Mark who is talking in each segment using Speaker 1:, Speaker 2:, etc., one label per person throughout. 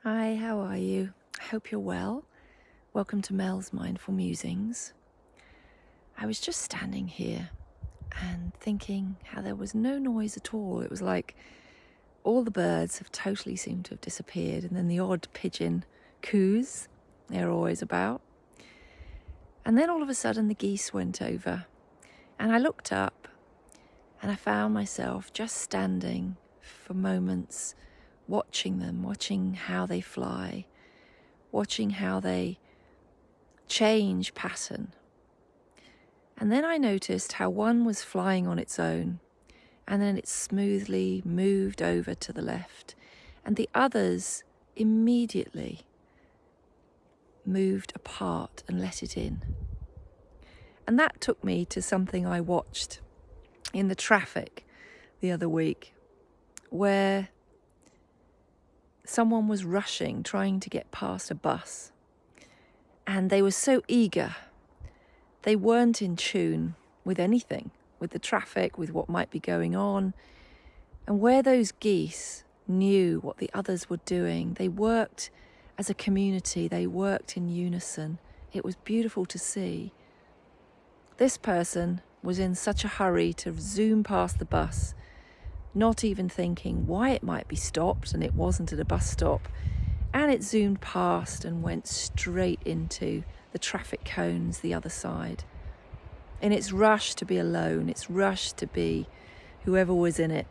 Speaker 1: Hi, how are you? I hope you're well. Welcome to Mel's Mindful Musings. I was just standing here and thinking how there was no noise at all. It was like all the birds have totally seemed to have disappeared, and then the odd pigeon coos, they're always about. And then all of a sudden the geese went over, and I looked up and I found myself just standing for moments, watching them, watching how they fly, watching how they change pattern. And then I noticed how one was flying on its own, and then it smoothly moved over to the left, and the others immediately moved apart and let it in. And that took me to something I watched in the traffic the other week, where someone was rushing, trying to get past a bus. And they were so eager. They weren't in tune with anything, with the traffic, with what might be going on. And where those geese knew what the others were doing, they worked as a community, they worked in unison. It was beautiful to see. This person was in such a hurry to zoom past the bus, not even thinking why it might be stopped, and it wasn't at a bus stop. And it zoomed past and went straight into the traffic cones the other side. In its rush to be alone, its rush to be whoever was in it,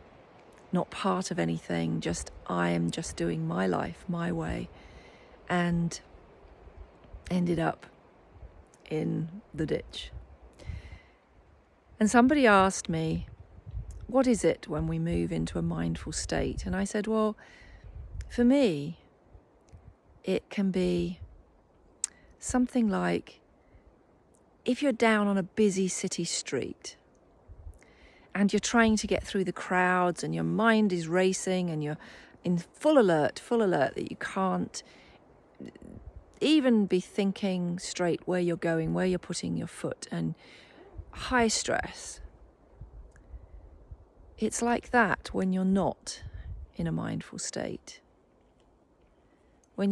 Speaker 1: not part of anything, just I am just doing my life my way, and ended up in the ditch. And somebody asked me, what is it when we move into a mindful state? And I said, well, for me, it can be something like if you're down on a busy city street and you're trying to get through the crowds and your mind is racing and you're in full alert that you can't even be thinking straight where you're going, where you're putting your foot, and high stress. It's like that when you're not in a mindful state. When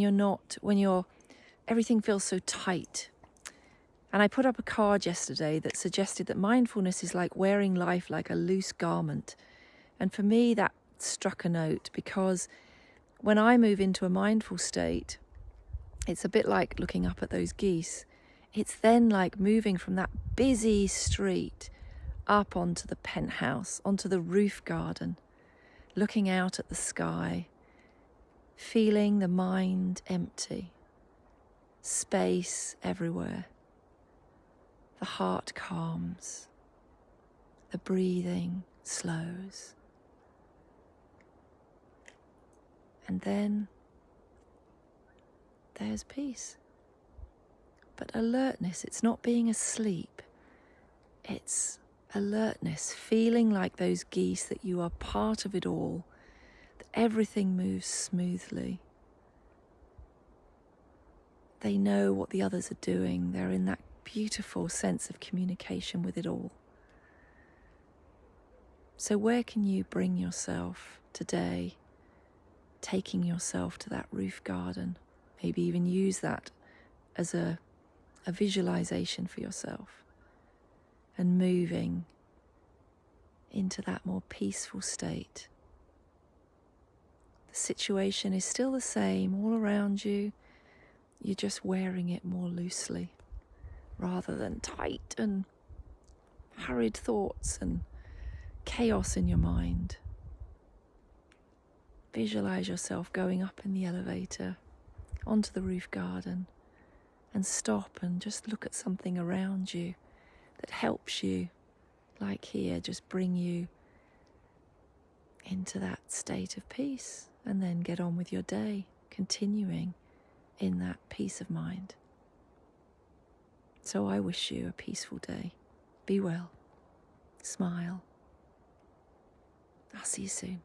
Speaker 1: everything feels so tight. And I put up a card yesterday that suggested that mindfulness is like wearing life like a loose garment. And for me, that struck a note, because when I move into a mindful state, it's a bit like looking up at those geese. It's then like moving from that busy street up onto the penthouse, onto the roof garden, looking out at the sky, feeling the mind empty, space everywhere. The heart calms, the breathing slows. And then there's peace. But alertness, it's not being asleep. It's alertness, feeling like those geese, that you are part of it all, that everything moves smoothly. They know what the others are doing. They're in that beautiful sense of communication with it all. So where can you bring yourself today, taking yourself to that roof garden? Maybe even use that as a visualization for yourself, and moving into that more peaceful state. The situation is still the same all around you. You're just wearing it more loosely, rather than tight and hurried thoughts and chaos in your mind. Visualize yourself going up in the elevator onto the roof garden, and stop and just look at something around you that helps you, like here, just bring you into that state of peace, and then get on with your day, continuing in that peace of mind. So I wish you a peaceful day. Be well. Smile. I'll see you soon.